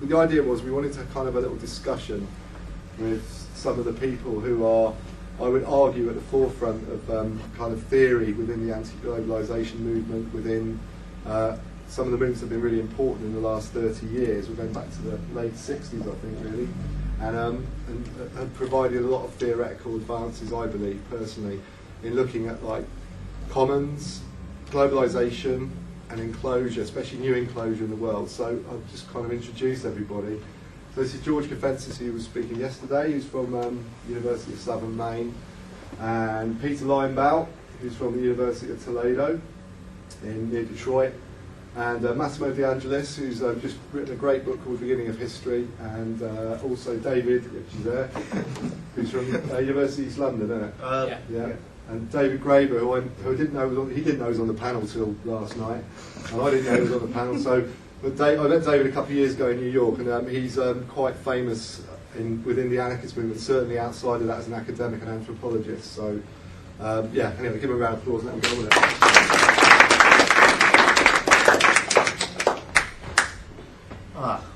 the idea was we wanted to kind of a little discussion with some of the people who are, I would argue, at the forefront of kind of theory within the anti-globalisation movement, within some of the movements that have been really important in the last 30 years. We're going back to the late 60s, I think, really, and provided a lot of theoretical advances, I believe, personally, in looking at like commons, globalisation, and enclosure, especially new enclosure in the world. So I'll just kind of introduce everybody. So this is George Caffentzis, who was speaking yesterday, who's from University of Southern Maine, and Peter Linebaugh, who's from the University of Toledo near Detroit, and Massimo de Angelis, who's just written a great book called Beginning of History, and also David, which is there, who's from University of East London, isn't it? Yeah. And David Graeber, who I didn't know was on, he didn't know was on the panel till last night, and I didn't know he was on the panel. So, but I met David a couple of years ago in New York, and he's quite famous within the anarchist movement, certainly outside of that as an academic and anthropologist. So, yeah. Anyway, give him a round of applause and let him go with it.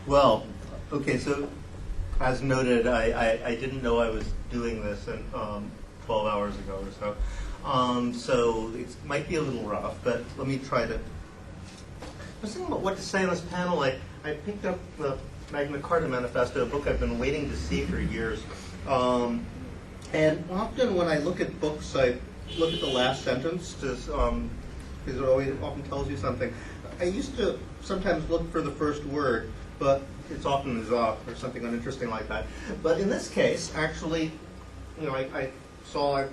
Well, okay. So, as noted, I didn't know I was doing this in 12 hours ago or so. So it might be a little rough, but let me try to. I was thinking about what to say on this panel. I picked up the Magna Carta Manifesto, a book I've been waiting to see for years. And often when I look at books, I look at the last sentence, because it always often tells you something. I used to sometimes look for the first word, but it's often or something uninteresting like that. But in this case, actually, you know, I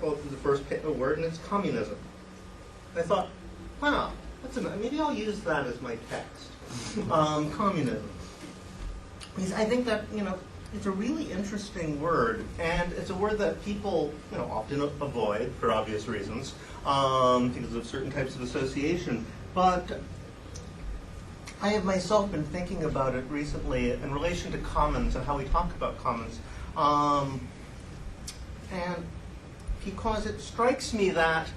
opened the first word, and it's communism. I thought, wow, maybe I'll use that as my text. Communism. Because I think that, you know, it's a really interesting word, and it's a word that people, you know, often avoid for obvious reasons, because of certain types of association. But I have myself been thinking about it recently in relation to commons and how we talk about commons. And because it strikes me that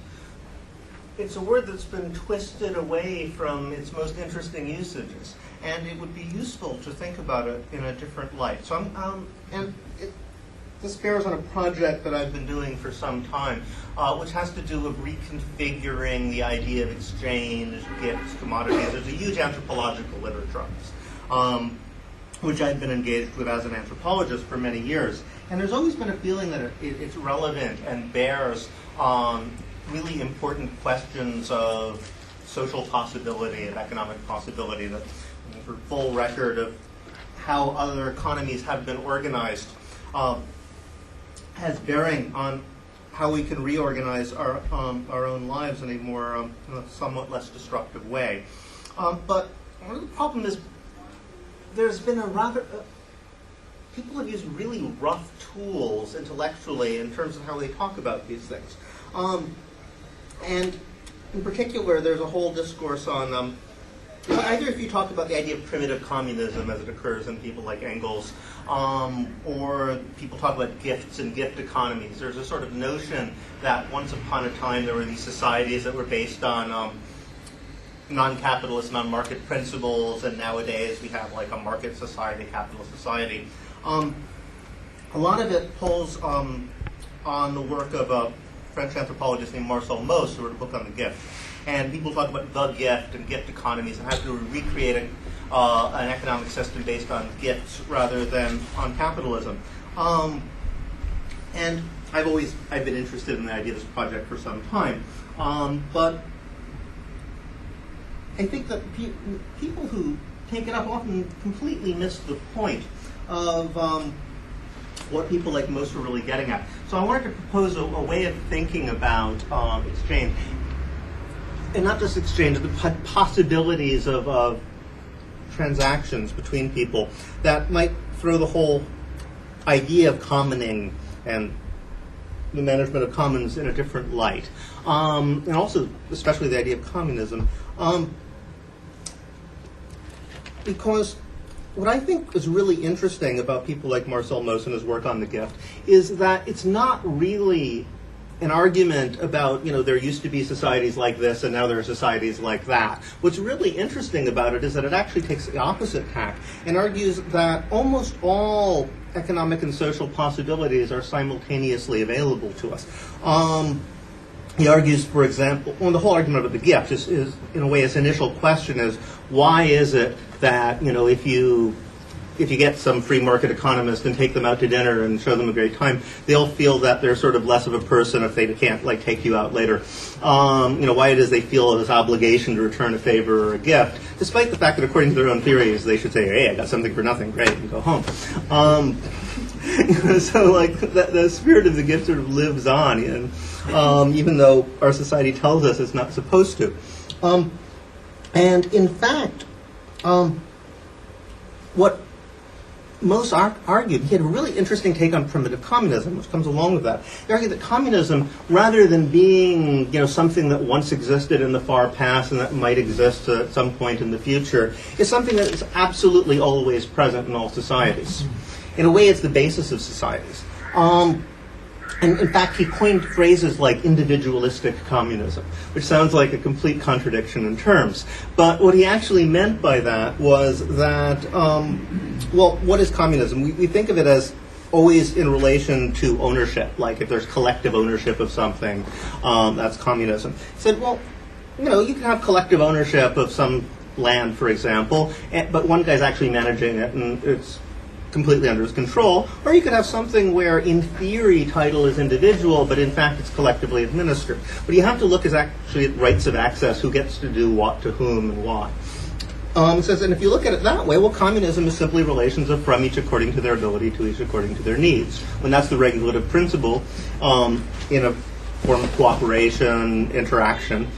it's a word that's been twisted away from its most interesting usages, and it would be useful to think about it in a different light. So this bears on a project that I've been doing for some time, which has to do with reconfiguring the idea of exchange, gifts, commodities. There's a huge anthropological literature on this, which I've been engaged with as an anthropologist for many years. And there's always been a feeling that it's relevant and bears really important questions of social possibility and economic possibility, that for full record of how other economies have been organized has bearing on how we can reorganize our own lives in a more somewhat less destructive way. But one of the problem is there's been people have used really rough tools intellectually in terms of how they talk about these things. And in particular, there's a whole discourse on, either if you talk about the idea of primitive communism as it occurs in people like Engels, or people talk about gifts and gift economies, there's a sort of notion that once upon a time there were these societies that were based on non-capitalist, non-market principles, and nowadays we have like a market society, capitalist society. A lot of it pulls on the work of a French anthropologist named Marcel Mauss, who wrote a book on the gift. And people talk about the gift and gift economies and how to recreate an economic system based on gifts rather than on capitalism. And I've been interested in the idea of this project for some time. But I think that people who take it up often completely miss the point of what people like Mauss were really getting at. So I wanted to propose a way of thinking about exchange. And not just exchange, the possibilities of transactions between people that might throw the whole idea of commoning and the management of commons in a different light. And also, especially the idea of communism. Because what I think is really interesting about people like Marcel Mauss and his work on the gift is that it's not really an argument about, there used to be societies like this and now there are societies like that. What's really interesting about it is that it actually takes the opposite tack and argues that almost all economic and social possibilities are simultaneously available to us. He argues, for example, the whole argument of the gift is, in a way, his initial question is, why is it that, if you get some free market economist and take them out to dinner and show them a great time, they'll feel that they're sort of less of a person if they can't take you out later. Why it is they feel this obligation to return a favor or a gift, despite the fact that according to their own theories, they should say, hey, I got something for nothing, great, and go home. So the spirit of the gift sort of lives on, even though our society tells us it's not supposed to. And in fact, what most argued, he had a really interesting take on primitive communism, which comes along with that. He argued that communism, rather than being something that once existed in the far past and that might exist at some point in the future, is something that is absolutely always present in all societies. In a way, it's the basis of societies. And in fact, he coined phrases like individualistic communism, which sounds like a complete contradiction in terms. But what he actually meant by that was that, what is communism? We think of it as always in relation to ownership. Like if there's collective ownership of something, that's communism. He said, you can have collective ownership of some land, for example, but one guy's actually managing it, and it's completely under his control, or you could have something where, in theory, title is individual, but in fact it's collectively administered. What you have to look is actually at rights of access, who gets to do what, to whom, and why. It says, and if you look at it that way, communism is simply relations of from each according to their ability to each according to their needs. When that's the regulative principle in a form of cooperation, interaction,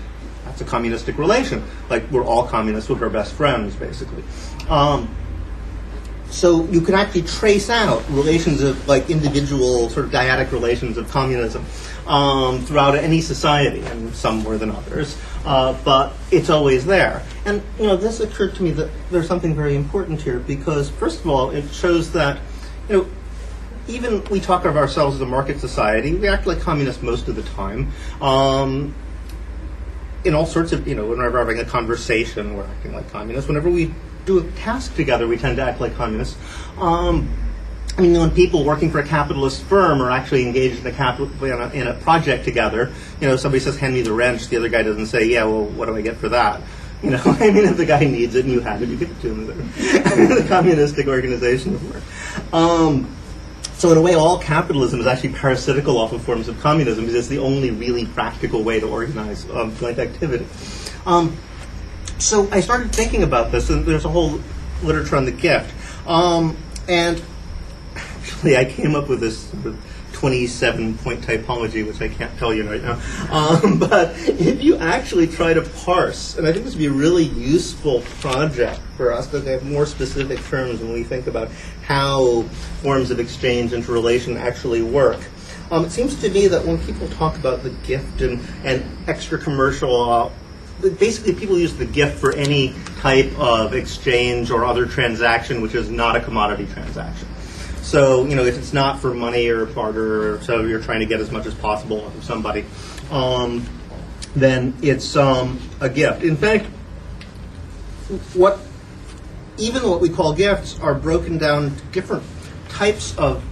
that's a communistic relation. Like we're all communists with our best friends, basically. So you can actually trace out relations of individual sort of dyadic relations of communism throughout any society, and some more than others, but it's always there. And this occurred to me that there's something very important here because, first of all, it shows that even we talk of ourselves as a market society, we act like communists most of the time. In all sorts of, whenever we're having a conversation, we're acting like communists. Whenever we do a task together, we tend to act like communists. When people working for a capitalist firm are actually engaged in a project together, somebody says, hand me the wrench, the other guy doesn't say, yeah, well, what do I get for that? If the guy needs it and you have it, you give it to him. The communistic organization of work. So in a way, all capitalism is actually parasitical off of forms of communism because it's the only really practical way to organize joint activity. So I started thinking about this, and there's a whole literature on the gift. And actually, I came up with this 27-point typology, which I can't tell you right now. But if you actually try to parse, and I think this would be a really useful project for us to have more specific terms when we think about how forms of exchange and relation actually work. It seems to me that when people talk about the gift and extra-commercial, basically people use the gift for any type of exchange or other transaction which is not a commodity transaction. So, if it's not for money or barter, so you're trying to get as much as possible from somebody, then it's a gift. In fact, even what we call gifts are broken down to different types of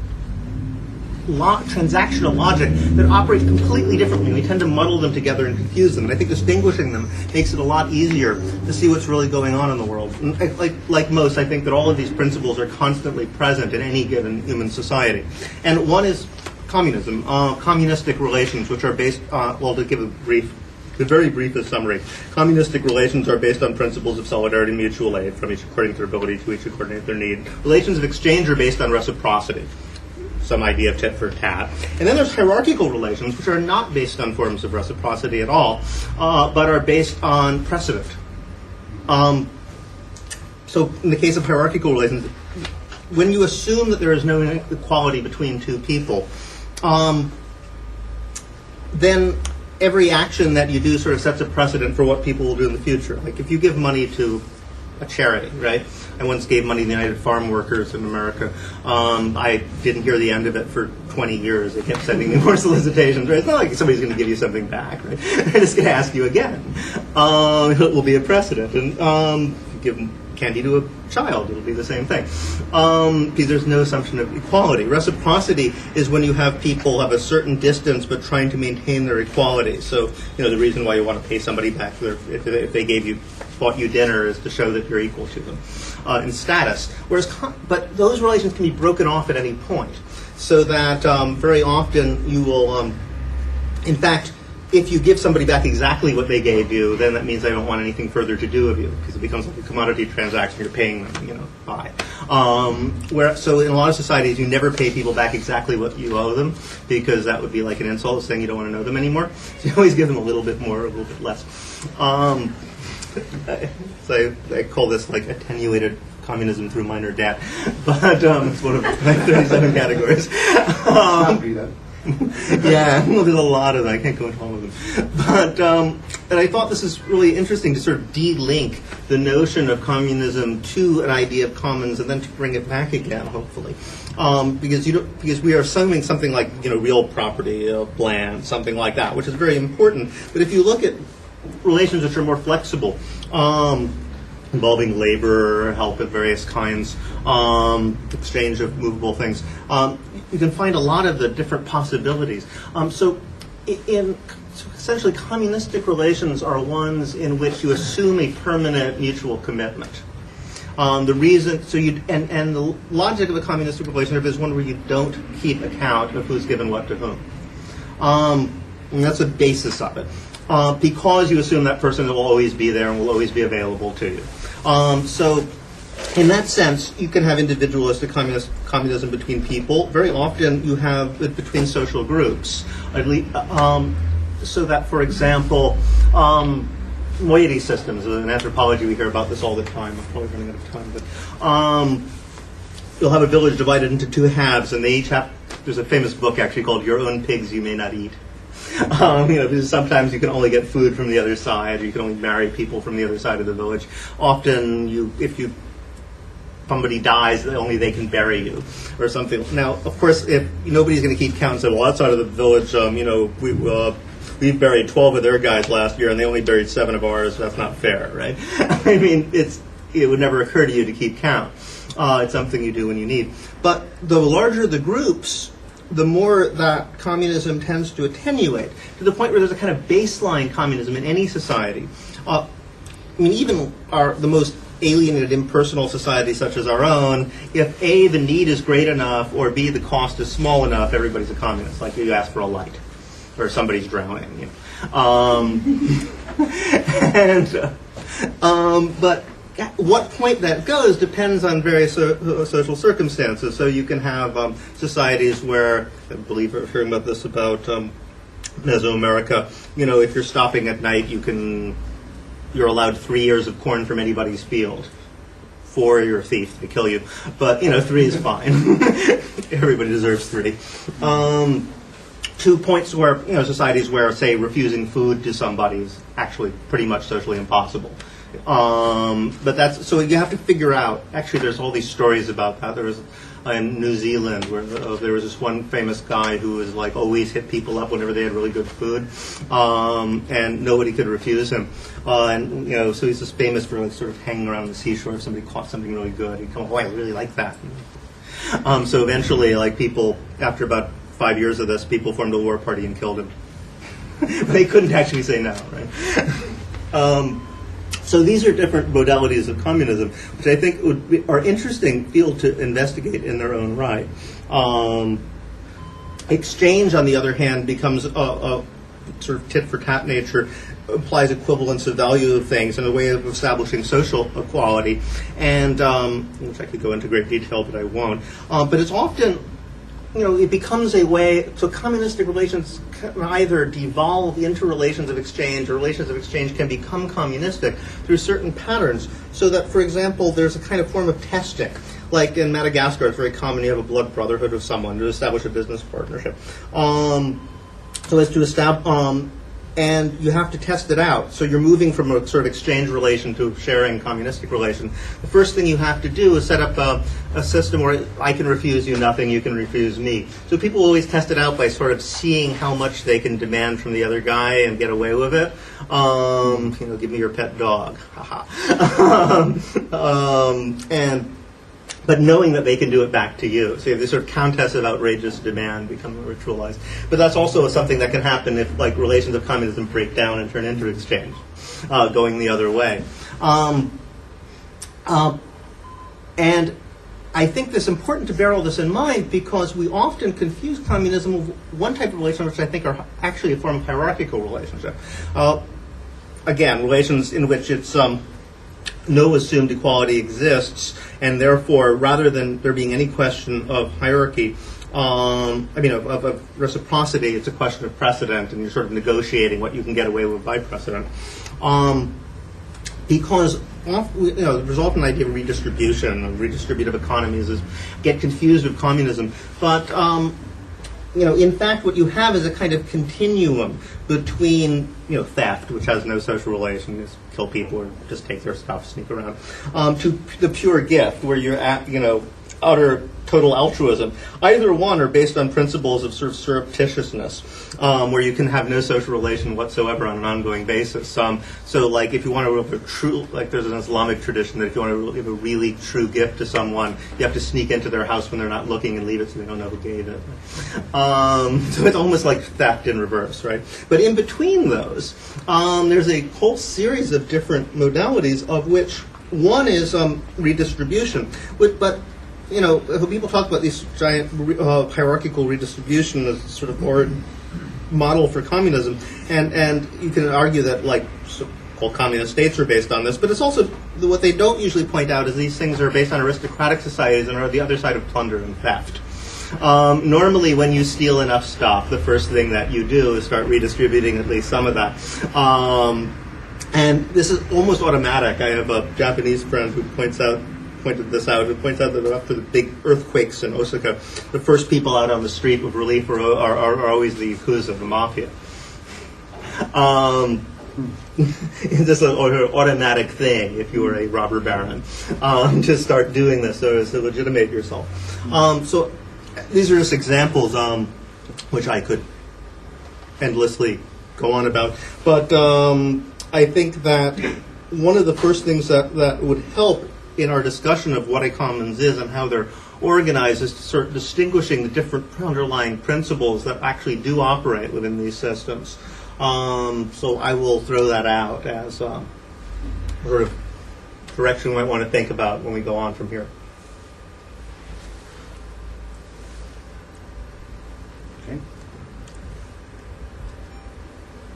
transactional logic that operate completely differently. We tend to muddle them together and confuse them. And I think distinguishing them makes it a lot easier to see what's really going on in the world. And like most, I think that all of these principles are constantly present in any given human society. And one is communism, communistic relations, which are based on, to give the very briefest summary, communistic relations are based on principles of solidarity and mutual aid, from each according to their ability to each according to their need. Relations of exchange are based on reciprocity, some idea of tit for tat. And then there's hierarchical relations, which are not based on forms of reciprocity at all, but are based on precedent. So in the case of hierarchical relations, when you assume that there is no equality between two people, then every action that you do sort of sets a precedent for what people will do in the future. Like if you give money to a charity, right? I once gave money to the United Farm Workers in America. I didn't hear the end of it for 20 years. They kept sending me more solicitations. Right? It's not like somebody's going to give you something back. Right? They're just going to ask you again. It will be a precedent. And give candy to a child, it'll be the same thing. Because there's no assumption of equality. Reciprocity is when you have people have a certain distance but trying to maintain their equality. So, the reason why you want to pay somebody back if they bought you dinner is to show that you're equal to them in status. But those relations can be broken off at any point. So that very often you will, in fact, if you give somebody back exactly what they gave you, then that means they don't want anything further to do with you, because it becomes like a commodity transaction. You're paying them, by. So in a lot of societies, you never pay people back exactly what you owe them, because that would be like an insult, saying you don't want to know them anymore. So you always give them a little bit more, a little bit less. So I call this like attenuated communism through minor debt, but it's one of my 37 categories. Yeah, well, there's a lot of them. I can't go into all of them. But and I thought this is really interesting to sort of de-link the notion of communism to an idea of commons and then to bring it back again, hopefully. Because we are assuming something like, real property, land, something like that, which is very important. But if you look at relations which are more flexible, involving labor, help of various kinds, exchange of movable things, you can find a lot of the different possibilities. So essentially, communistic relations are ones in which you assume a permanent mutual commitment. The reason, and the logic of a communistic relationship is one where you don't keep account of who's given what to whom. And that's the basis of it. Because you assume that person will always be there and will always be available to you. So in that sense, you can have individualistic communism between people. Very often you have it between social groups. So that, for example, moiety systems. In anthropology, we hear about this all the time. I'm probably running out of time. But you'll have a village divided into two halves, and they each have, there's a famous book actually called Your Own Pigs You May Not Eat. Because sometimes you can only get food from the other side, or you can only marry people from the other side of the village. Often, if somebody dies, only they can bury you, or something. Now, of course, if nobody's going to keep count and say, well, outside of the village, we buried 12 of their guys last year, and they only buried 7 of ours. That's not fair, right? I mean, it would never occur to you to keep count. It's something you do when you need. But the larger the groups, the more that communism tends to attenuate, to the point where there's a kind of baseline communism in any society. Even the most alienated, impersonal society such as our own, if A, the need is great enough, or B, the cost is small enough, everybody's a communist. Like you ask for a light, or somebody's drowning. But at what point that goes depends on various social circumstances. So you can have societies where, I believe we're hearing about this about Mesoamerica, if you're stopping at night, you're allowed 3 years of corn from anybody's field. 4, you're a thief, they kill you. But 3 is fine. Everybody deserves 3. 2 points where, societies where, say, refusing food to somebody is actually pretty much socially impossible. But that's, so you have to figure out, actually there's all these stories about that. There was in New Zealand where there was this one famous guy who was like always hit people up whenever they had really good food, and nobody could refuse him. So he's just famous for like sort of hanging around the seashore if somebody caught something really good. He'd come, oh, I really like that. So eventually, like people, after about 5 years of this, people formed a war party and killed him. But they couldn't actually say no, right? So these are different modalities of communism, which I think are interesting field to investigate in their own right. Exchange, on the other hand, becomes a sort of tit-for-tat nature, implies equivalence of value of things and a way of establishing social equality, and which I could go into great detail, but I won't. But it's often, it becomes a way, so communistic relations can either devolve into relations of exchange, or relations of exchange can become communistic through certain patterns, so that, for example, there's a kind of form of testing. Like in Madagascar, it's very common, you have a blood brotherhood of someone to establish a business partnership. So as to establish, and you have to test it out. So you're moving from a sort of exchange relation to a sharing communistic relation. The first thing you have to do is set up a system where I can refuse you nothing, you can refuse me. So people always test it out by sort of seeing how much they can demand from the other guy and get away with it. Give me your pet dog, haha. But knowing that they can do it back to you. So you have this sort of countess of outrageous demand become ritualized. But that's also something that can happen if relations of communism break down and turn into exchange, going the other way. And I think it's important to bear all this in mind because we often confuse communism with one type of relation which I think are actually a form of hierarchical relationship. Again, relations in which it's no assumed equality exists, and therefore, rather than there being any question of hierarchy, of reciprocity, it's a question of precedent, and you're sort of negotiating what you can get away with by precedent. Because there's often an idea of redistribution, of redistributive economies, is get confused with communism, but in fact, what you have is a kind of continuum between, theft, which has no social relation, just kill people or just take their stuff, sneak around, to the pure gift, where you're at, utter total altruism. Either one are based on principles of sort of surreptitiousness, where you can have no social relation whatsoever on an ongoing basis. So, like, if you want to give a true, like, there's an Islamic tradition that if you want to give a really true gift to someone, you have to sneak into their house when they're not looking and leave it so they don't know who gave it. So it's almost like theft in reverse, right? But in between those, there's a whole series of different modalities, of which one is redistribution. But people talk about these giant hierarchical redistribution as sort of more model for communism, and you can argue that so-called communist states are based on this, but it's also what they don't usually point out is these things are based on aristocratic societies and are the other side of plunder and theft. Normally, when you steal enough stuff, the first thing that you do is start redistributing at least some of that. And this is almost automatic. I have a Japanese friend who pointed this out. It points out that after the big earthquakes in Osaka, the first people out on the street with relief are always the yakuza, the mafia. It's just an automatic thing if you were a robber baron to start doing this so as to legitimate yourself. So these are just examples which I could endlessly go on about. But I think that one of the first things that would help in our discussion of what a commons is and how they're organized is to start distinguishing the different underlying principles that actually do operate within these systems. So I will throw that out as sort of direction we might want to think about when we go on from here. Okay.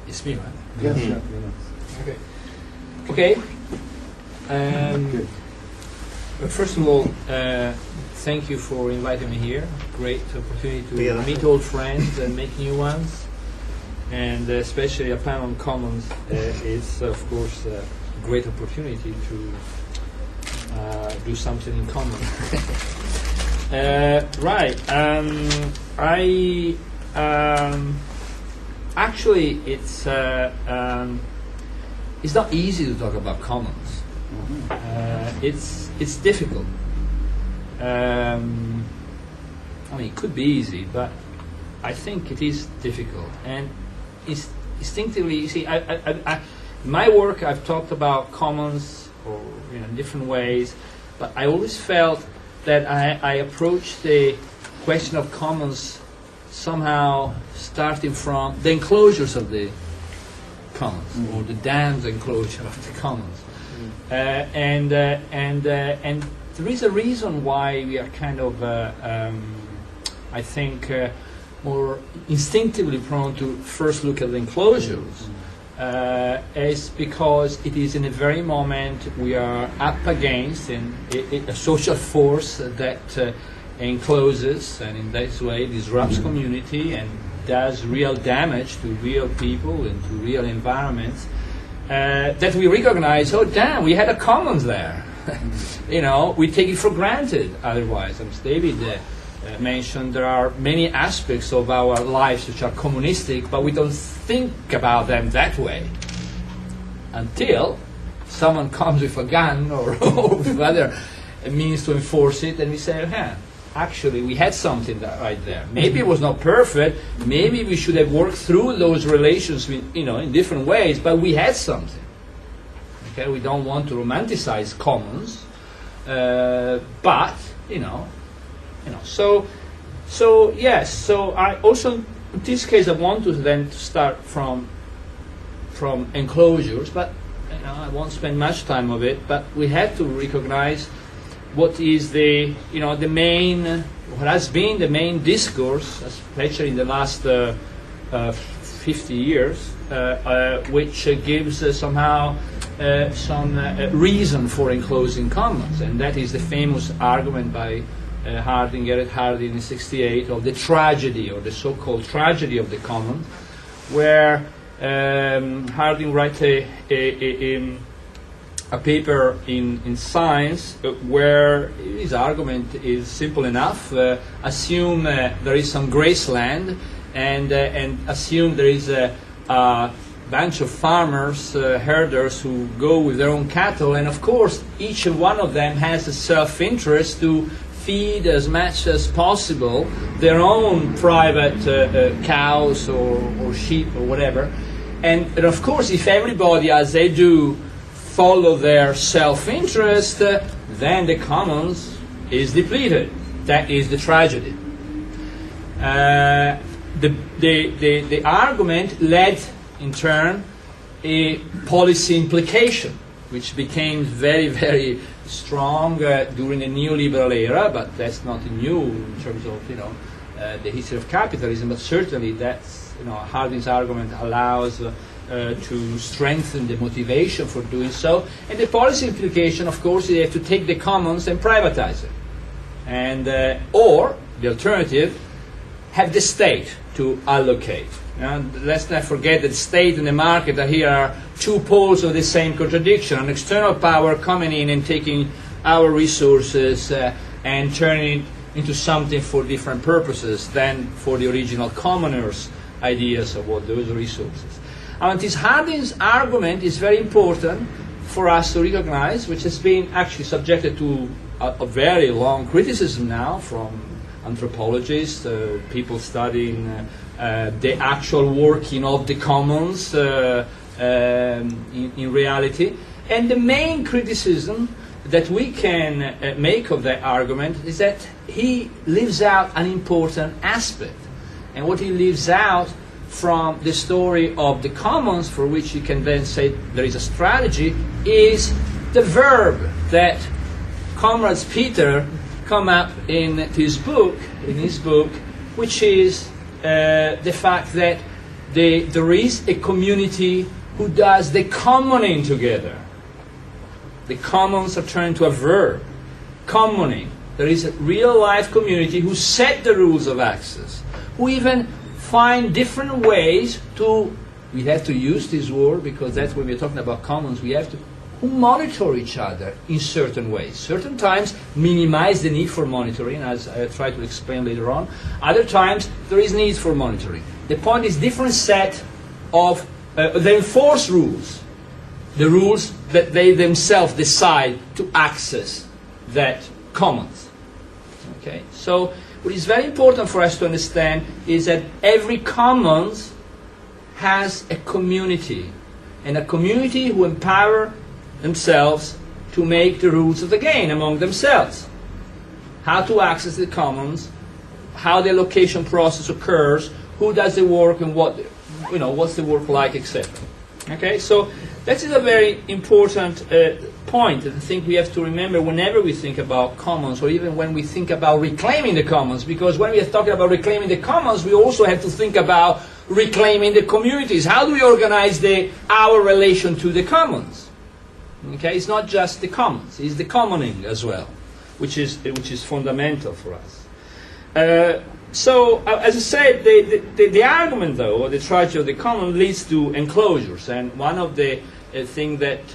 It's me, right? Yes. Mm-hmm. Yeah. Okay. Good. First of all, thank you for inviting me here. Great opportunity to meet old friends and make new ones. And especially a panel on commons is, of course, a great opportunity to do something in common. Right. Actually, it's not easy to talk about commons. It's difficult. I mean, it could be easy, but I think it is difficult. And instinctively, you see, in my work, I've talked about commons or in different ways, but I always felt that I approached the question of commons somehow starting from the enclosures of the commons, or the dam's enclosure of the commons. And there is a reason why we are kind of, I think, more instinctively prone to first look at the enclosures. Is because it is in a very moment we are up against a social force that encloses and in this way disrupts community and does real damage to real people and to real environments. That we recognize, oh damn, we had a commons there. We take it for granted otherwise. As David mentioned, there are many aspects of our lives which are communistic, but we don't think about them that way until someone comes with a gun or with other means to enforce it, and we say, actually, we had something right there. Maybe it was not perfect. Maybe we should have worked through those relations, in different ways. But we had something. Okay, we don't want to romanticize commons, but So yes. So I also, in this case, I want to then start from enclosures, but I won't spend much time of it. But we have to recognize what is the what has been the main discourse, especially in the last 50 years, which gives somehow some reason for enclosing commons, and that is the famous argument by Gerrit Harding in '68 of the tragedy, or the so-called tragedy of the commons, where Harding writes a paper in Science where his argument is simple enough. Assume there is some graceland, and assume there is a bunch of farmers, herders, who go with their own cattle, and of course each one of them has a self-interest to feed as much as possible their own private cows or sheep or whatever. And of course, if everybody, as they do, follow their self-interest, then the commons is depleted. That is the tragedy. The argument led, in turn, a policy implication, which became very, very strong during the neoliberal era, but that's not new in terms of the history of capitalism. But certainly, that's Harding's argument allows to strengthen the motivation for doing so. And the policy implication, of course, is you have to take the commons and privatize it, and or the alternative, have the state to allocate. Let's not forget that the state and the market are two poles of the same contradiction. An external power coming in and taking our resources and turning it into something for different purposes than for the original commoners' ideas of what those resources. And this Harding's argument is very important for us to recognize, which has been actually subjected to a very long criticism now from anthropologists, people studying the actual working of the commons in reality. And the main criticism that we can make of that argument is that he leaves out an important aspect. And what he leaves out from the story of the commons, for which you can then say there is a strategy, is the verb that Comrades Peter come up in his book, which is the fact that there is a community who does the commoning together. The commons are turned to a verb, commoning. There is a real-life community who set the rules of access, who even find different ways to, we have to use this word because that's when we're talking about commons, who monitor each other in certain ways. Certain times minimize the need for monitoring, as I try to explain later on. Other times there is need for monitoring. The point is different set of, they enforce rules. The rules that they themselves decide to access that commons. Okay, so what is very important for us to understand is that every commons has a community, and a community who empower themselves to make the rules of the game among themselves. How to access the commons, how the allocation process occurs, who does the work, and what's the work like, etc. Okay, so that is a very important point that I think we have to remember whenever we think about commons, or even when we think about reclaiming the commons, because when we are talking about reclaiming the commons, we also have to think about reclaiming the communities. How do we organize our relation to the commons? Okay, it's not just the commons, it's the commoning as well, which is fundamental for us. So, as I said, the argument, though, or the tragedy of the common leads to enclosures. And one of the things that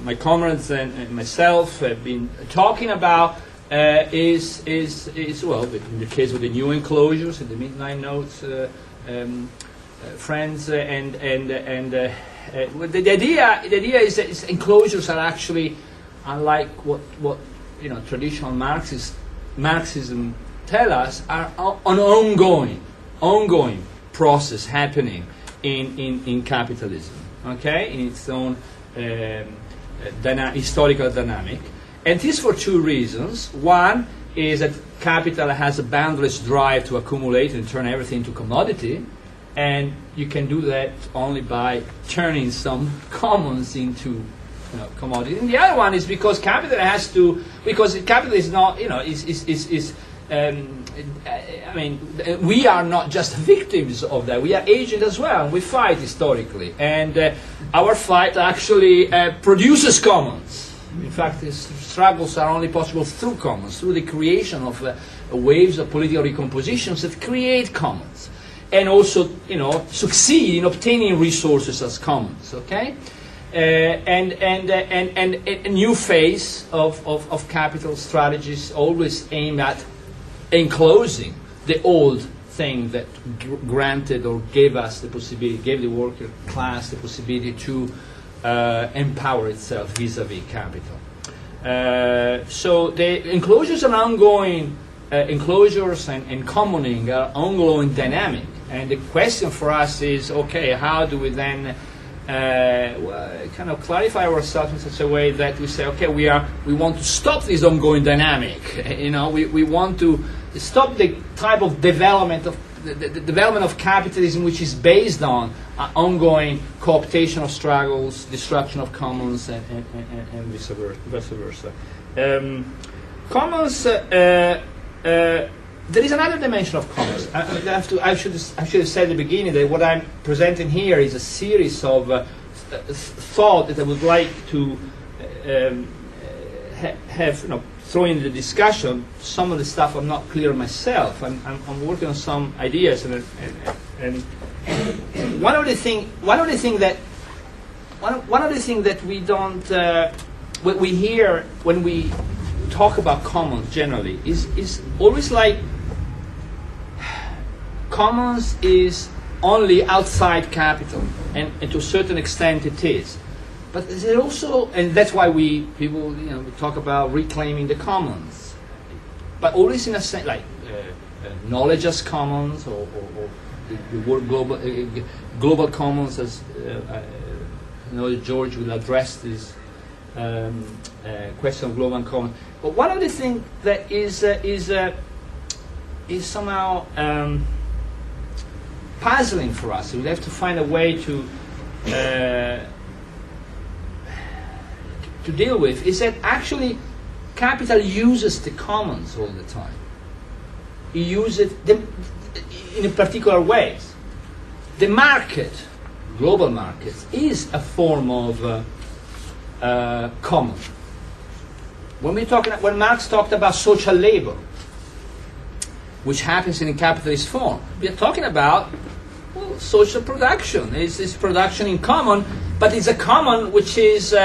my comrades and myself have been talking about is well, in the case of the new enclosures in the midnight notes, friends, and the idea is that enclosures are actually, unlike what traditional Marxism tell us, are an ongoing process happening in capitalism. Okay, in its own historical dynamic. And this for two reasons. One is that capital has a boundless drive to accumulate and turn everything into commodity, and you can do that only by turning some commons into commodity. And the other one is because capital is not, we are not just victims of that. We are agents as well, and we fight historically. And our fight actually produces commons. In fact, these struggles are only possible through commons, through the creation of waves of political recompositions that create commons, and also, succeed in obtaining resources as commons. Okay, and a new phase of capital strategies always aim at enclosing the old thing that granted or gave us the possibility, gave the worker class the possibility to empower itself vis-a-vis capital. So the enclosures are ongoing, enclosures and commoning are ongoing dynamic. And the question for us is, okay, how do we then kind of clarify ourselves in such a way that we say, okay, we want to stop this ongoing dynamic. We want to stop the type of development of the development of capitalism, which is based on ongoing cooptation of struggles, destruction of commons, and vice versa. Commons. There is another dimension of commons. I should have said at the beginning that what I'm presenting here is a series of thought that I would like to have throw in the discussion. Some of the stuff I'm not clear myself. I'm working on some ideas, and one of the things that we don't what we hear when we talk about commons generally is always like commons is only outside capital, and to a certain extent it is. But there also, and that's why people we talk about reclaiming the commons, but always in a sense like knowledge as commons, or the word global commons, as I know that George will address this question of global commons. But one of the things that is somehow puzzling for us, we have to find a way to deal with, is that actually capital uses the commons all the time. It uses them in particular ways. The market, global markets, is a form of common. When Marx talked about social labor, which happens in a capitalist form, we are talking about social production. It's production in common, but it's a common which is,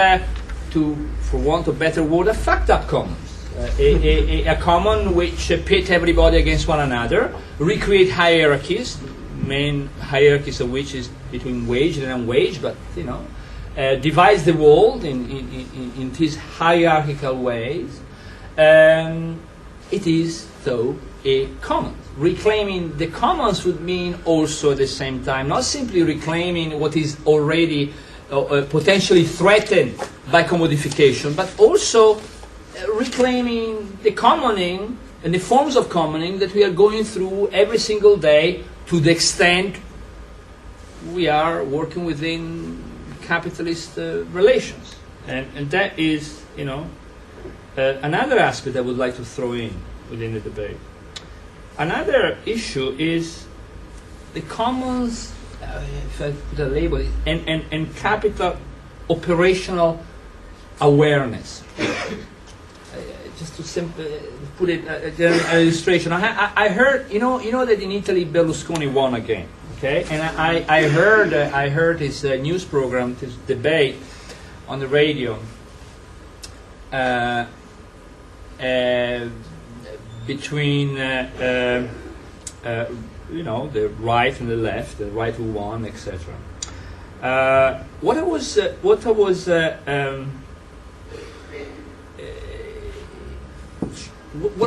for want of a better word, a fucked up commons. A common which pit everybody against one another, recreate hierarchies, main hierarchies of which is between wage and unwage, but divides the world in these hierarchical ways. It is, though, a commons. Reclaiming the commons would mean also at the same time not simply reclaiming what is already potentially threatened by commodification, but also reclaiming the commoning and the forms of commoning that we are going through every single day, to the extent we are working within capitalist relations. And that is, another aspect I would like to throw in within the debate. Another issue is the commons, if I put a label, and capital operational awareness. Just to put it an illustration, I heard, that in Italy Berlusconi won again, okay? And I heard his news program, his debate on the radio, between the right and the left, the right who won, etc. What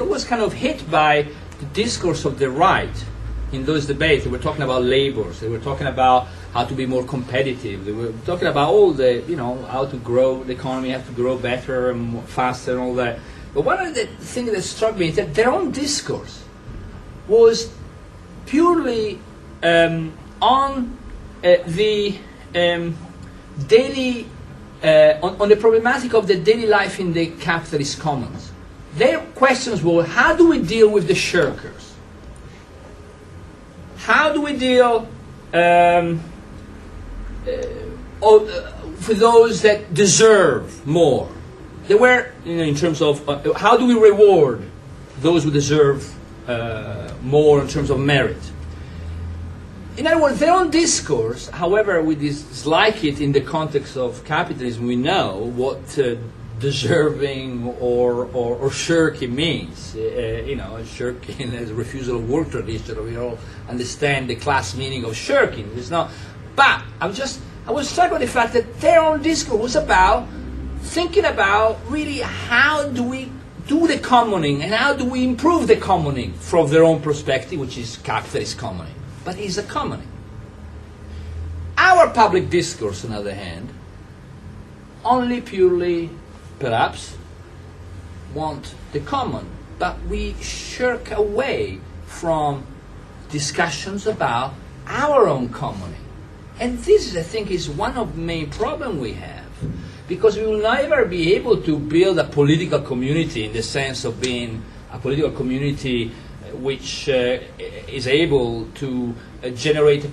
was kind of hit by the discourse of the right in those debates? They were talking about labors. They were talking about how to be more competitive. They were talking about all the, how to grow the economy, how to grow better and more faster and all that. But one of the things that struck me is that their own discourse was purely on the daily, on the problematic of the daily life in the capitalist commons. Their questions were, how do we deal with the shirkers? How do we deal for those that deserve more? They were, in terms of how do we reward those who deserve more in terms of merit? In other words, their own discourse, however we dislike it in the context of capitalism, we know what deserving or shirking means. Shirking as a refusal of work tradition. We all understand the class meaning of shirking. It's not. But I was struck by the fact that their own discourse was about thinking about really how do we do the commoning and how do we improve the commoning from their own perspective, which is capitalist commoning. But it's a commoning. Our public discourse, on the other hand, only purely, perhaps, want the common, but we shirk away from discussions about our own commoning. And this, I think, is one of the main problems we have. Because we will never be able to build a political community in the sense of being a political community which is able to generate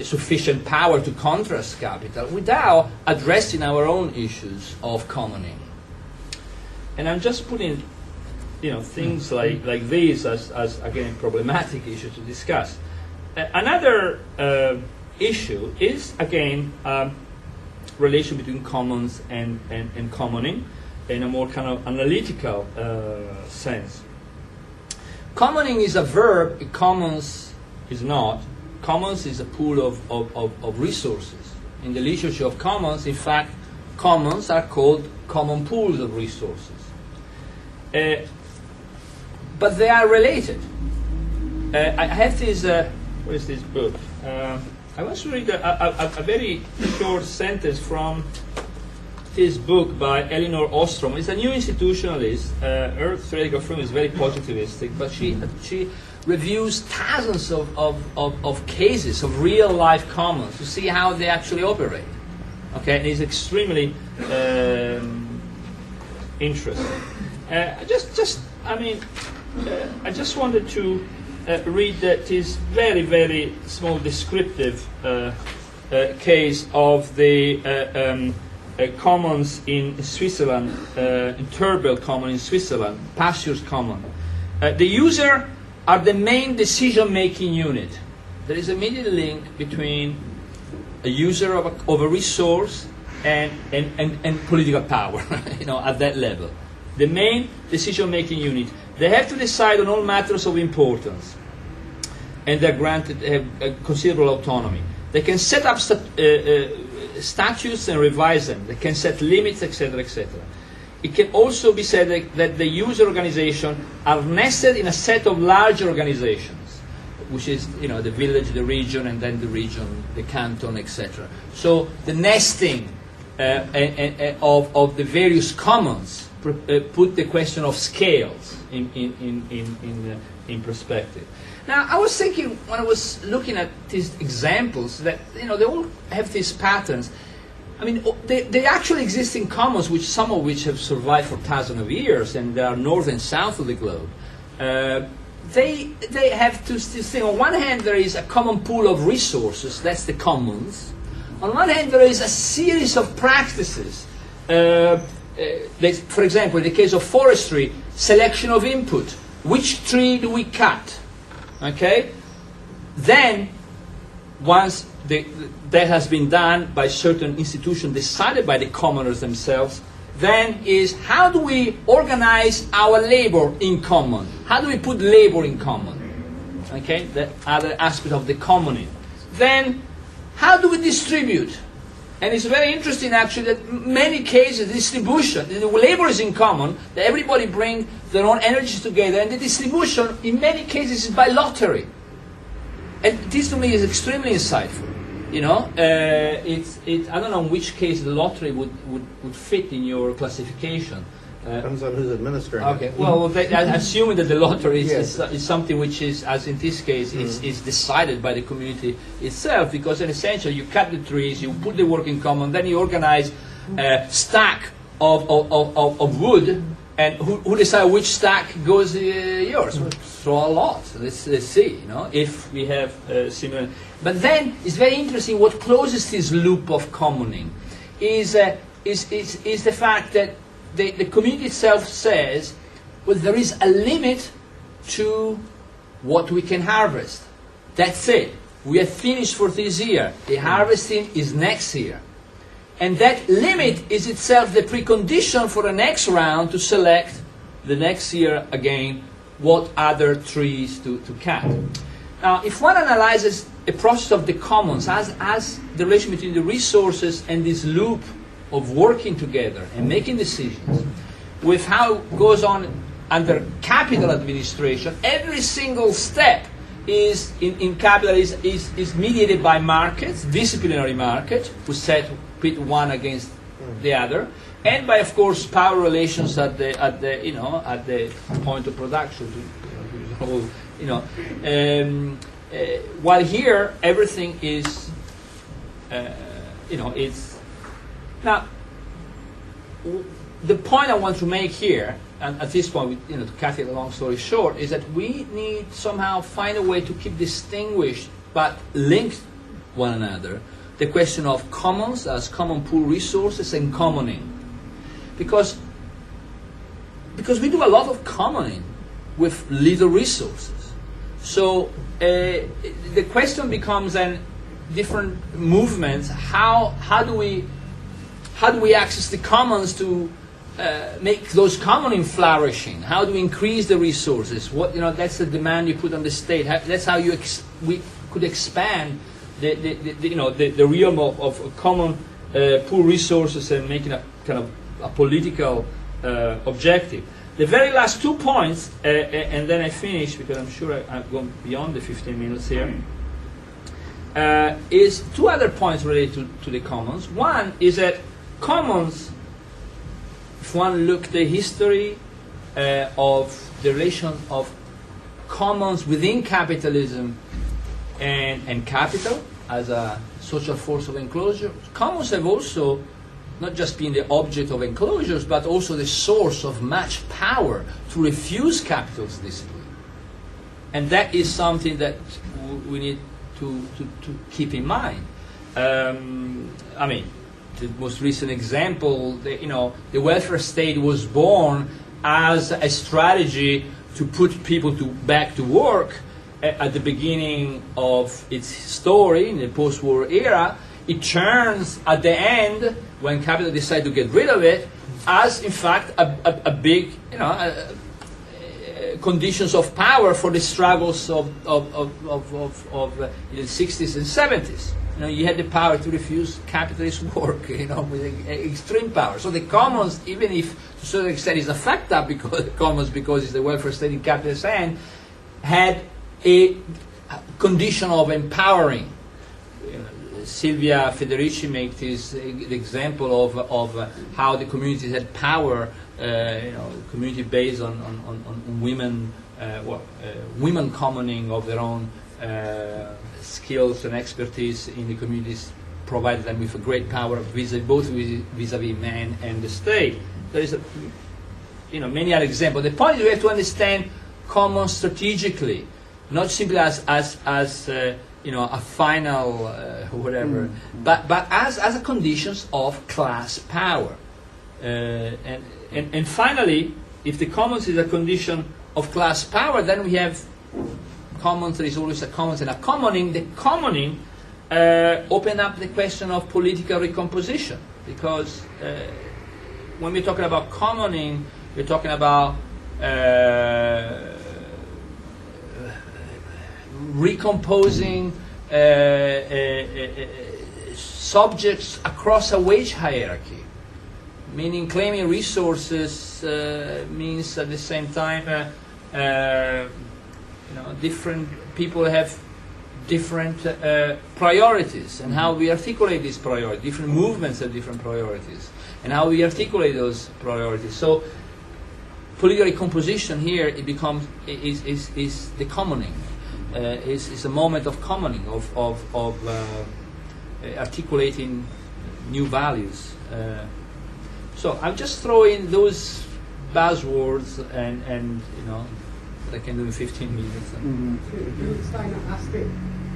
sufficient power to contrast capital without addressing our own issues of commoning. And I'm just putting things like these as again problematic issues to discuss. Another issue is again relation between commons and commoning in a more kind of analytical sense. Commoning is a verb, commons is not. Commons is a pool of resources. In the literature of commons, in fact, commons are called common pools of resources. But they are related. I have this, what is this book? I want to read a very short sentence from this book by Elinor Ostrom. It's a new institutionalist. Her theoretical frame is very positivistic, but she reviews thousands of cases of real life commons to see how they actually operate. Okay, and it's extremely interesting. I just wanted to read this very, very small descriptive case of the commons in Switzerland, in Turbel Common in Switzerland, Pastures Common. The user are the main decision-making unit. There is a immediate link between a user of a resource and political power, at that level. The main decision-making unit. They have to decide on all matters of importance, and they're granted considerable autonomy. They can set up statutes and revise them. They can set limits, etc., etc. It can also be said that the user organization are nested in a set of larger organizations, which is, the village, the region, and then the region, the canton, etc. So the nesting of the various commons put the question of scales in perspective. Now, I was thinking when I was looking at these examples that they all have these patterns. I mean, they actually exist in commons, some of which have survived for thousands of years, and they are north and south of the globe. They have this thing. On one hand, there is a common pool of resources. That's the commons. On one hand, there is a series of practices. For example, in the case of forestry, selection of input. Which tree do we cut? Okay? Then, once that has been done by certain institutions decided by the commoners themselves, then is how do we organize our labor in common? How do we put labor in common? Okay, the other aspect of the commoning. Then, how do we distribute? And it's very interesting actually that in many cases distribution, the labor is in common, that everybody brings their own energies together, and the distribution in many cases is by lottery. And this to me is extremely insightful. You know, I don't know in which case the lottery would fit in your classification. Depends on who's administering okay. it. Well, assuming that the lottery is something which is, as in this case, is decided by the community itself, because in essential you cut the trees, you put the work in common, then you organize a stack of wood, and who decide which stack goes yours? Throw a lot. Let's see. You know, if we have similar. But then it's very interesting. What closes this loop of commoning is the fact that the community itself says, well, there is a limit to what we can harvest. That's it. We are finished for this year. The harvesting is next year. And that limit is itself the precondition for the next round to select the next year again what other trees to cut. Now, if one analyzes a process of the commons as the relation between the resources and this loop of working together and making decisions, with how it goes on under capital administration, every single step is in capital is mediated by markets, disciplinary markets, who pit one against the other, and by, of course, power relations at the point of production. While here everything is, it's now. The point I want to make here, and at this point, to cut it a long story short, is that we need somehow find a way to keep distinguished but linked one another the question of commons as common pool resources and commoning, because we do a lot of commoning with little resources. So the question becomes then different movements. How do we access the commons to make those commoning flourishing? How do we increase the resources? That's the demand you put on the state. That's how we could expand the realm of common pool resources and making a kind of a political objective. The very last 2 points, and then I finish because I'm sure I've gone beyond the 15 minutes here. Is 2 other points related to the commons. One is that commons, if one look at the history of the relation of commons within capitalism and capital as a social force of enclosure, commons have also not just been the object of enclosures, but also the source of much power to refuse capital's discipline. And that is something that we need to keep in mind. The most recent example, the welfare state was born as a strategy to put people back to work at the beginning of its story in the post-war era. It turns at the end, when capital decided to get rid of it, as in fact a big, conditions of power for the struggles of the 60s and 70s. You had the power to refuse capitalist work, with extreme power. So the commons, even if to a certain extent is a fact up because the commons, because it's the welfare state in capitalist hand, had a condition of empowering. Silvia Federici makes this example of how the communities had power, community based on women, women commoning of their own skills and expertise in the communities, provided them with a great power both vis-a-vis men and the state. There is many other examples. The point is we have to understand commons strategically, not simply as a final whatever, but as a conditions of class power. And finally, if the commons is a condition of class power, then we have commons. There is always a commons and a commoning. The commoning open up the question of political recomposition, because when we're talking about commoning, we're talking about recomposing subjects across a wage hierarchy, meaning claiming resources means at the same time different people have different priorities, and how we articulate these priorities. Different movements have different priorities, and how we articulate those priorities. So political recomposition here, it becomes is the commoning. Is a moment of commoning, of articulating new values. So I'm just throwing those buzzwords, and that I can do in 15 minutes. Can you explain that last bit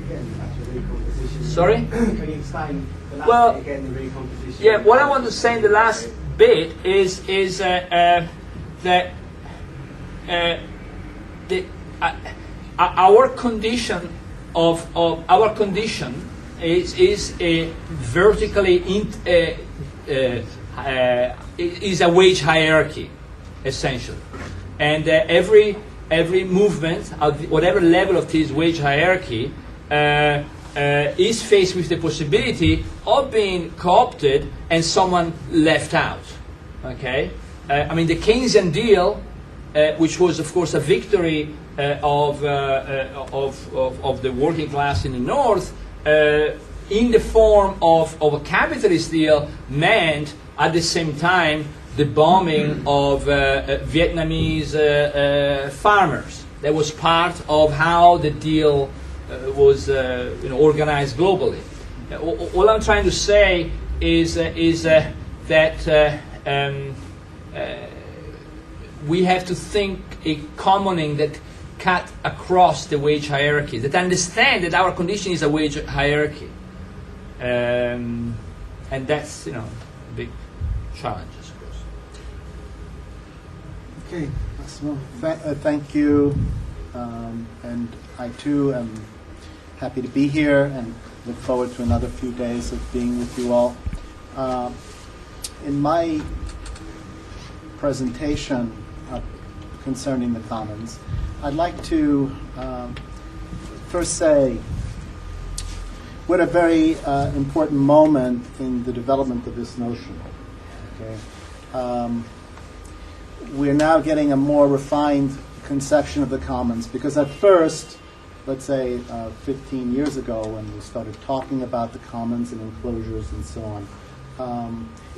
again, about the recomposition? Sorry? Can you explain the last Well, bit again, the recomposition? Yeah, what I want to say in the last bit is that our condition is a vertically is a wage hierarchy, essentially, and every movement at whatever level of this wage hierarchy is faced with the possibility of being co-opted and someone left out. Okay, I mean the Keynesian deal, which was of course a victory of the working class in the North, in the form of a capitalist deal, meant at the same time the bombing of Vietnamese farmers. That was part of how the deal was organized globally. All I'm trying to say is that we have to think a commoning that cut across the wage hierarchy, that understand that our condition is a wage hierarchy. And that's, a big challenge, I suppose. Okay, Massimo, thank you. And I too am happy to be here and look forward to another few days of being with you all. In my presentation concerning the commons, I'd like to first say we're at a very important moment in the development of this notion. Okay, we're now getting a more refined conception of the commons, because at first, let's say 15 years ago, when we started talking about the commons and enclosures and so on,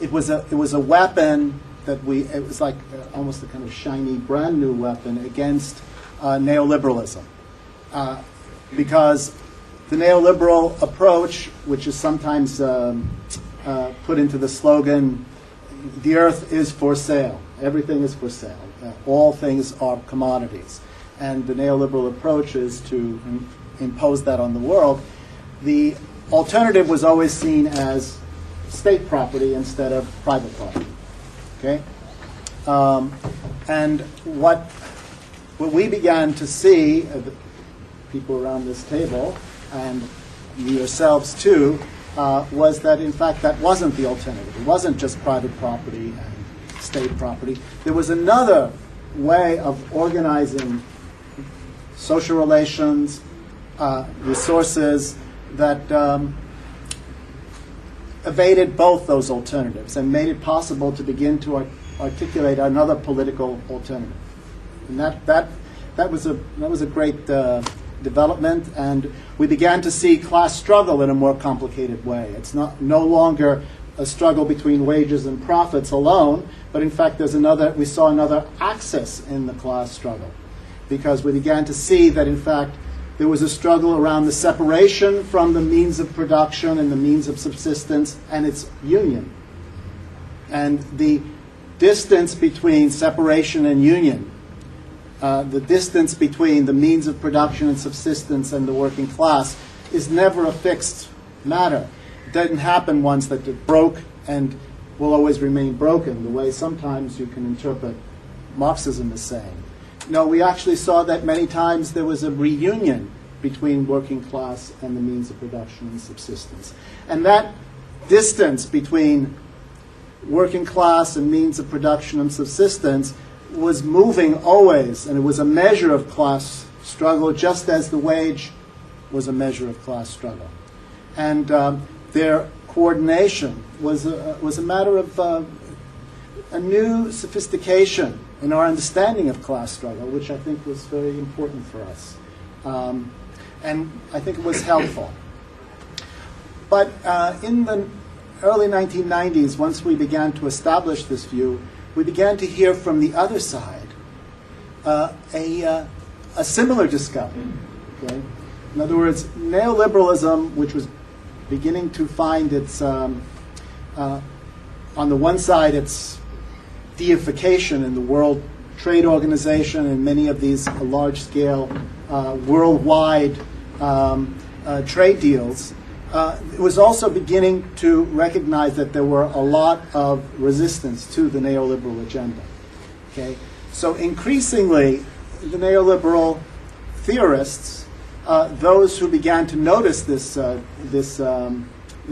it was a weapon that it was like almost a kind of shiny, brand new weapon against neoliberalism, because the neoliberal approach, which is sometimes put into the slogan, "The earth is for sale. Everything is for sale. All things are commodities," and the neoliberal approach is to impose that on the world. The alternative was always seen as state property instead of private property. Okay, and what we began to see, the people around this table, and you yourselves too, was that in fact that wasn't the alternative. It wasn't just private property and state property. There was another way of organizing social relations, resources that evaded both those alternatives and made it possible to begin to articulate another political alternative. And that was a great development, and we began to see class struggle in a more complicated way. It's no longer a struggle between wages and profits alone, but in fact we saw another axis in the class struggle, because we began to see that in fact there was a struggle around the separation from the means of production and the means of subsistence and its union. And the distance between separation and union, the distance between the means of production and subsistence and the working class, is never a fixed matter. It doesn't happen once that it broke and will always remain broken, the way sometimes you can interpret Marxism as saying. No, we actually saw that many times there was a reunion between working class and the means of production and subsistence. And that distance between working class and means of production and subsistence was moving always, and it was a measure of class struggle, just as the wage was a measure of class struggle. And their coordination was a matter of a new sophistication in our understanding of class struggle, which I think was very important for us. And I think it was helpful. But in the early 1990s, once we began to establish this view, we began to hear from the other side a similar discovery. Okay? In other words, neoliberalism, which was beginning to find its, on the one side, its deification in the World Trade Organization and many of these large-scale, worldwide trade deals, it was also beginning to recognize that there were a lot of resistance to the neoliberal agenda. Okay? So increasingly, the neoliberal theorists, those who began to notice this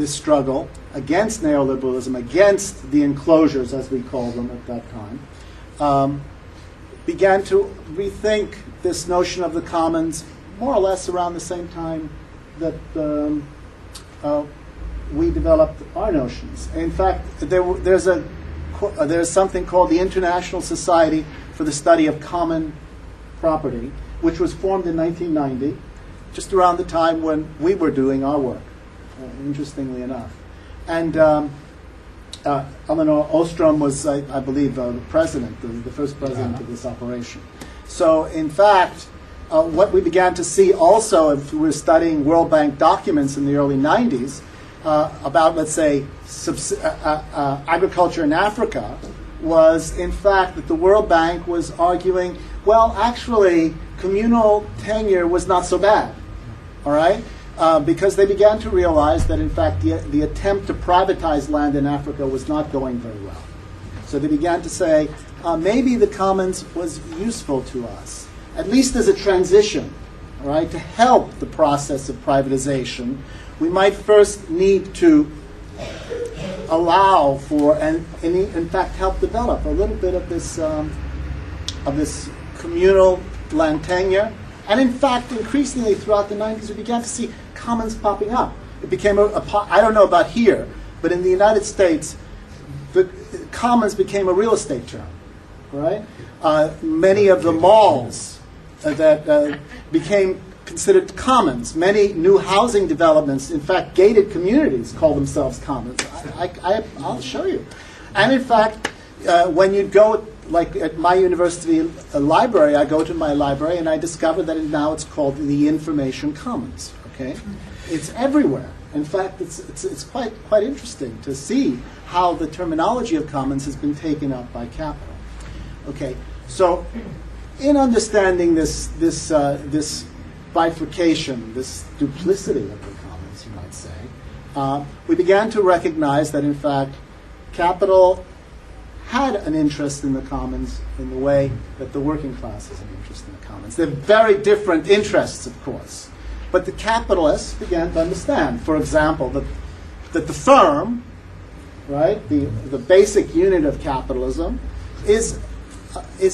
struggle against neoliberalism, against the enclosures, as we call them at that time, began to rethink this notion of the commons more or less around the same time that we developed our notions. In fact, there's something called the International Society for the Study of Common Property, which was formed in 1990, just around the time when we were doing our work, interestingly enough. And Eleanor Ostrom was, I believe, the president, the first president of this operation. So, in fact, what we began to see also, if we were studying World Bank documents in the early 90s, about, let's say, agriculture in Africa, was, in fact, that the World Bank was arguing, well, actually, communal tenure was not so bad, all right? Because they began to realize that, in fact, the attempt to privatize land in Africa was not going very well. So they began to say, maybe the commons was useful to us, at least as a transition, all right, to help the process of privatization. We might first need to allow for, and in fact help develop a little bit of this communal land tenure. And in fact, increasingly throughout the 90s, we began to see commons popping up. It became I don't know about here, but in the United States, the commons became a real estate term, right? Many of the malls that became considered commons. Many new housing developments, in fact, gated communities call themselves commons. I'll show you. And in fact, when you go, like at my university library, I go to my library and I discover that now it's called the Information Commons. Okay, it's everywhere. In fact, it's quite interesting to see how the terminology of commons has been taken up by capital. Okay, so in understanding this bifurcation, this duplicity of the commons, you might say, we began to recognize that, in fact, capital had an interest in the commons in the way that the working class has an interest in the commons. They're very different interests, of course. But the capitalists began to understand, for example, that the firm, right, the basic unit of capitalism, is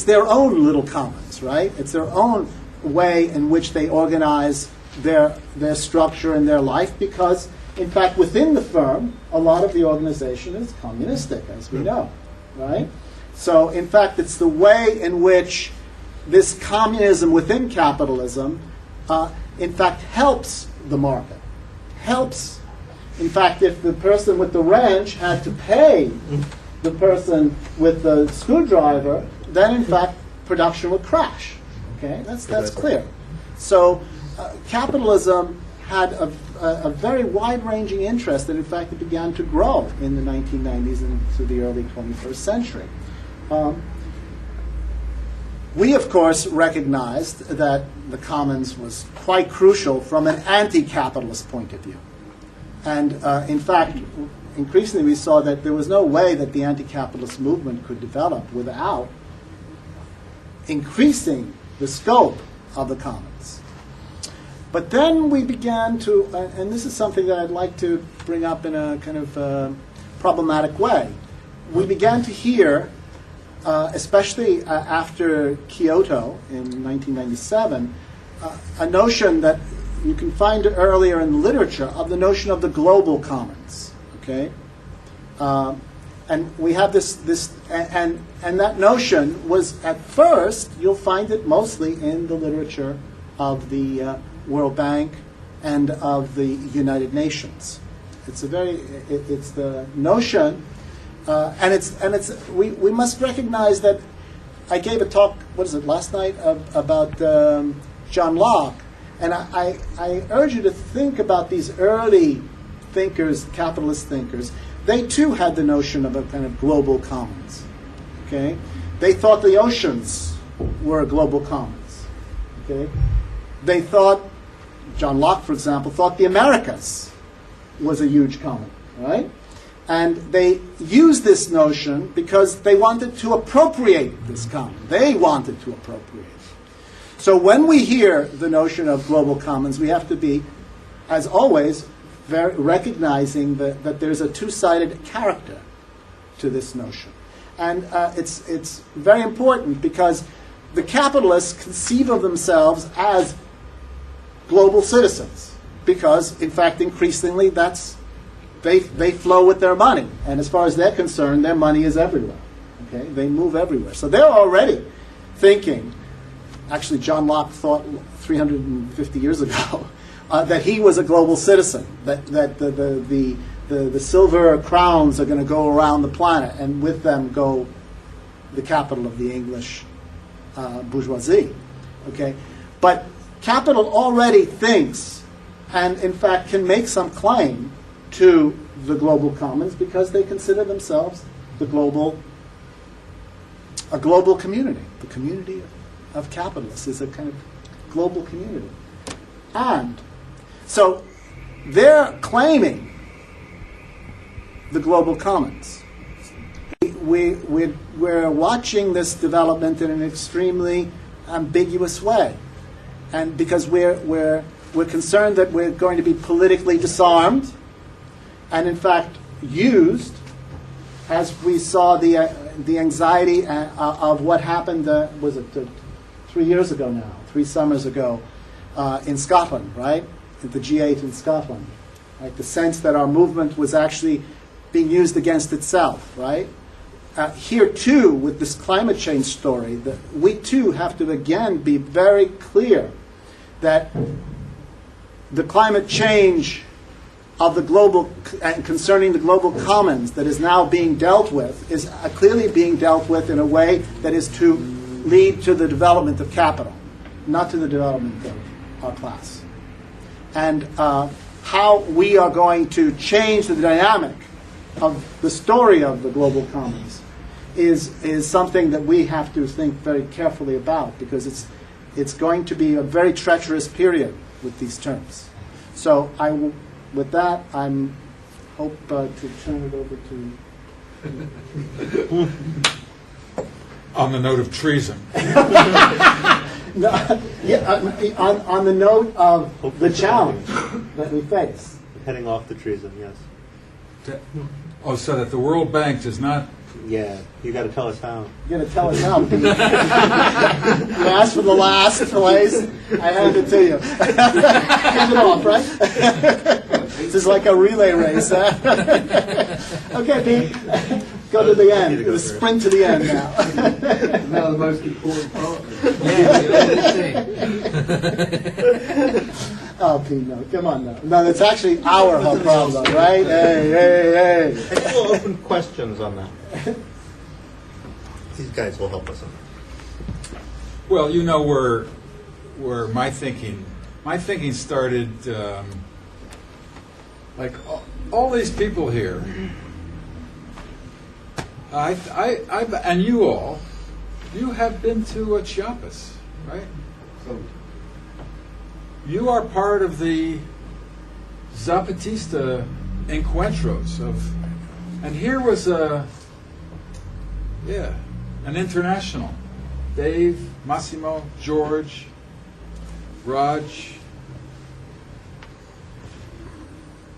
their own little commons, right? It's their own way in which they organize their structure and their life, because, in fact, within the firm, a lot of the organization is communistic, as we know. Right? So, in fact, it's the way in which this communism within capitalism, in fact, helps the market. Helps. In fact, if the person with the wrench had to pay the person with the screwdriver, then, in fact, production would crash. Okay? That's clear. So, capitalism had a very wide-ranging interest, and in fact it began to grow in the 1990s and into the early 21st century. We, of course, recognized that the commons was quite crucial from an anti-capitalist point of view. And in fact, increasingly we saw that there was no way that the anti-capitalist movement could develop without increasing the scope of the commons. But then we began to, and this is something that I'd like to bring up in a kind of problematic way, we began to hear, especially after Kyoto in 1997, a notion that you can find earlier in the literature of the notion of the global commons. Okay, and we have this and that notion was, at first, you'll find it mostly in the literature of the World Bank and of the United Nations. It's it's the notion, and we must recognize that. I gave a talk, last night, about John Locke, and I urge you to think about these early thinkers, capitalist thinkers. They too had the notion of a kind of global commons. Okay, they thought the oceans were global commons. Okay, they thought, John Locke, for example, thought the Americas was a huge common, right? And they used this notion because they wanted to appropriate this common. They wanted to appropriate. So when we hear the notion of global commons, we have to be, as always, recognizing that there's a two-sided character to this notion. And it's very important because the capitalists conceive of themselves as global citizens because, in fact, increasingly they flow with their money. And as far as they're concerned, their money is everywhere. Okay? They move everywhere. So they're already thinking, actually John Locke thought 350 years ago, that he was a global citizen, that the silver crowns are going to go around the planet, and with them go the capital of the English bourgeoisie. Okay? But capital already thinks, and in fact can make some claim to the global commons because they consider themselves a global community. The community of capitalists is a kind of global community. And so they're claiming the global commons. We're watching this development in an extremely ambiguous way. And because we're concerned that we're going to be politically disarmed, and in fact used, as we saw the anxiety of what happened, 3 years ago now, 3 summers ago, in Scotland, right? At the G8 in Scotland. Right? The sense that our movement was actually being used against itself, right? Here too, with this climate change story, that we too have to again be very clear that the climate change of the global, concerning the global commons that is now being dealt with, is clearly being dealt with in a way that is to lead to the development of capital, not to the development of our class. And how we are going to change the dynamic of the story of the global commons is something that we have to think very carefully about, because it's going to be a very treacherous period with these terms. So with that, I hope to turn it over to... On the note of treason. No, on the note of the challenge that we face. Heading off the treason, yes. Oh, so that the World Bank does not... Yeah, you got to tell us how. You're going to tell us how. You asked for the last place, I hand it to you. Hand it off, right? This is like a relay race, huh? Okay, Pete. Go to the end. The sprint to the end now. Now the most important part. Oh, Pete, no. Come on now. No, that's actually our whole problem, right? Hey. I think we'll open questions on that. These guys will help us on that. Well, you know where my thinking started, like all these people here. And you have been to Chiapas, right? You are part of the Zapatista encuentros and here was an international. Dave, Massimo, George, Raj.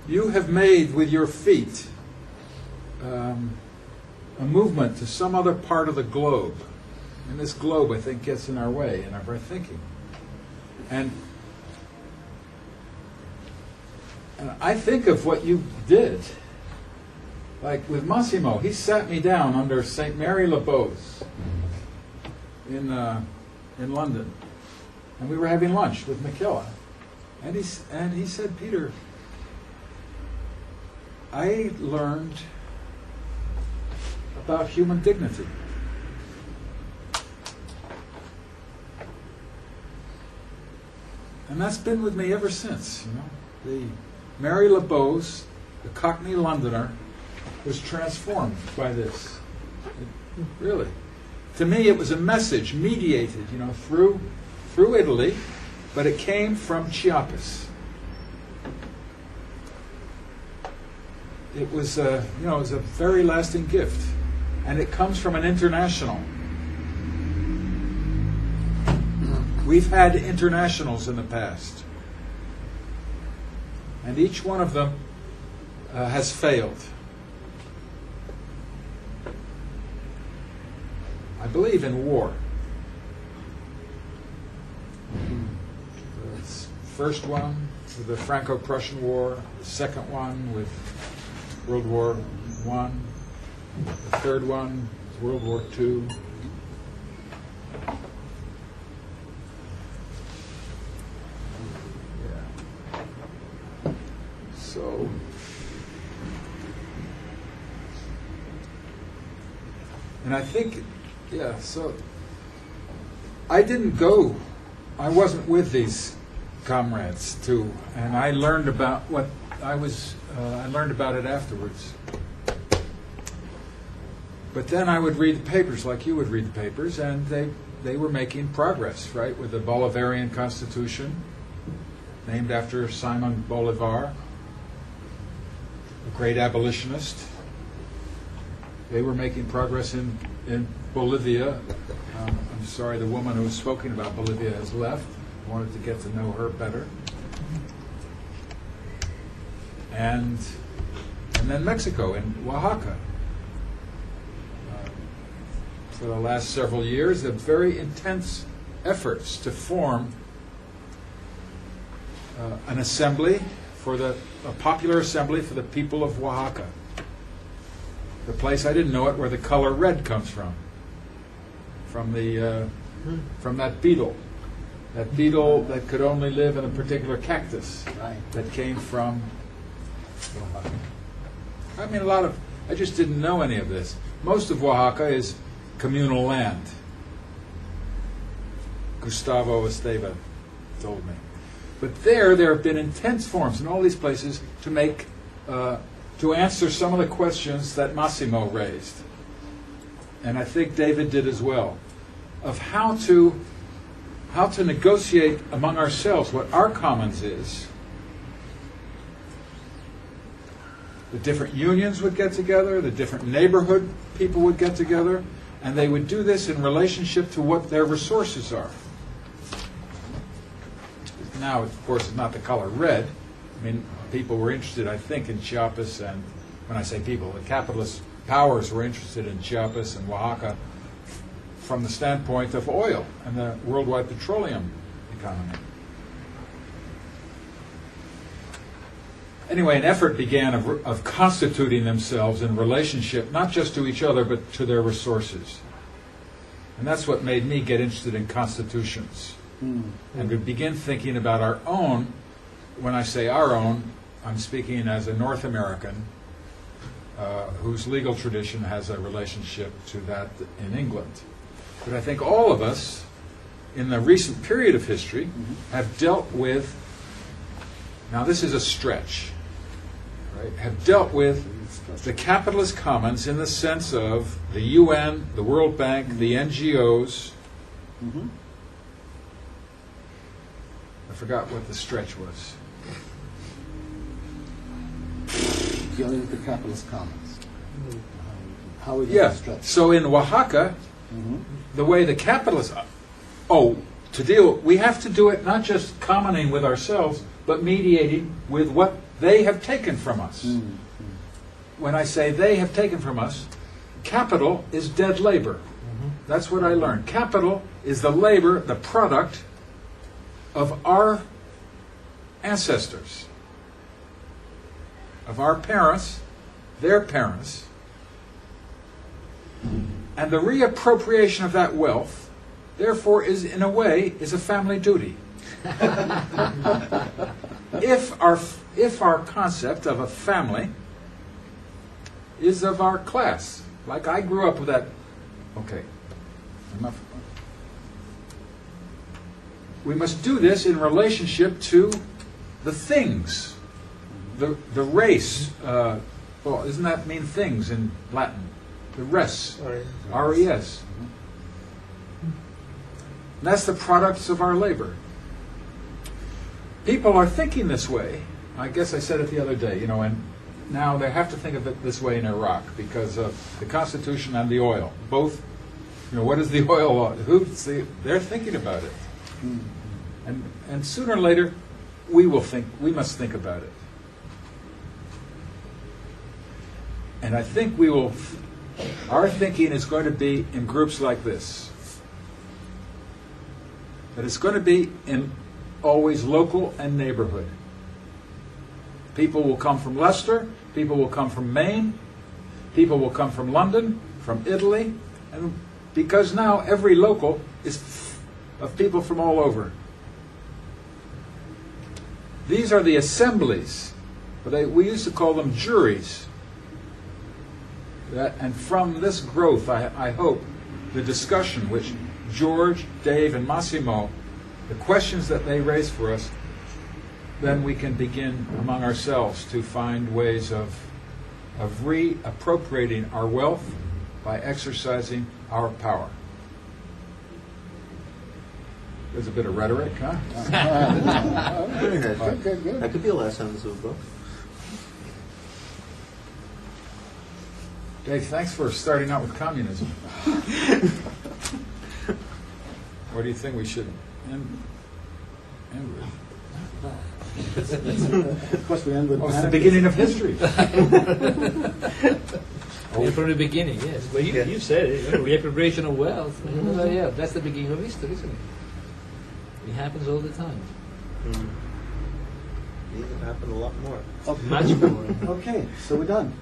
You have made with your feet a movement to some other part of the globe. And this globe, I think, gets in our way, in our thinking. And I think of what you did. Like with Massimo, he sat me down under St. Mary Le Beau's in London. And we were having lunch with McKellar. And he said, Peter, I learned about human dignity. And that's been with me ever since. The Mary Le Beau's, the Cockney Londoner, was transformed by this. Really. To me, it was a message mediated, through Italy, but it came from Chiapas. It was it was a very lasting gift, and it comes from an international. We've had internationals in the past, and each one of them has failed. I believe in war. The first one with the Franco-Prussian War, the second one with World War I, the third one was World War II. So, and I think, so I didn't go, I wasn't with these comrades too, and I learned about what I learned about it afterwards. But then I would read the papers like you would read the papers, and they were making progress, right, with the Bolivarian Constitution, named after Simon Bolivar, a great abolitionist. They were making progress in Bolivia. I'm sorry, the woman who was spoken about Bolivia has left. I wanted to get to know her better. And then Mexico and Oaxaca. For the last several years, of very intense efforts to form an assembly a popular assembly for the people of Oaxaca. The place, I didn't know it, where the color red comes from that beetle. That beetle that could only live in a particular cactus that came from Oaxaca. I mean, I just didn't know any of this. Most of Oaxaca is communal land. Gustavo Esteva told me. But there have been intense forms in all these places to answer some of the questions that Massimo raised, and I think David did as well, of how to negotiate among ourselves what our commons is. The different unions would get together, the different neighborhood people would get together, and they would do this in relationship to what their resources are. Now, of course, it's not the color red. I mean, people were interested, I think, in Chiapas, and when I say people, the capitalist powers were interested in Chiapas and Oaxaca from the standpoint of oil and the worldwide petroleum economy. Anyway, an effort began of constituting themselves in relationship, not just to each other, but to their resources. And that's what made me get interested in constitutions. And to begin thinking about our own. When I say our own, I'm speaking as a North American whose legal tradition has a relationship to that in England. But I think all of us, in the recent period of history, have dealt with, now this is a stretch, right, have dealt with the capitalist commons in the sense of the UN, the World Bank, the NGOs. I forgot what the stretch was. Dealing with the capitalist commons. How we stretch. So in Oaxaca, the way the capitalists, we have to do it not just commoning with ourselves, but mediating with what they have taken from us. When I say they have taken from us, capital is dead labor. That's what I learned. Capital is the labor, the product of our ancestors, of our parents, their parents, and the reappropriation of that wealth, therefore, is in a way is a family duty. If our concept of a family is of our class, like I grew up with that. Okay, enough. We must do this in relationship to the things, the race. Well, doesn't that mean things in Latin? The res, R-E-S. That's the products of our labor. People are thinking this way. I guess I said it the other day, and now they have to think of it this way in Iraq because of the Constitution and the oil. Both, what is the oil law? They're thinking about it. And sooner or later, we must think about it. And I think our thinking is going to be in groups like this. That it's going to be in always local and neighborhood. People will come from Leicester, people will come from Maine, people will come from London, from Italy, and because now every local is of people from all over. These are the assemblies, but we used to call them juries. And from this growth, I hope, the discussion which George, Dave, and Massimo, the questions that they raise for us, then we can begin among ourselves to find ways of reappropriating our wealth by exercising our power. There's a bit of rhetoric, huh? Good. That could be a last sentence of a book. Dave, thanks for starting out with communism. What do you think we should end with? Of course, we end with. It's the beginning of history. From the beginning, yes. Well, you said it, reappropriation of wealth. Yeah, that's the beginning of history, isn't it? It happens all the time. It can happen a lot more. Okay. Much more. Okay, so we're done.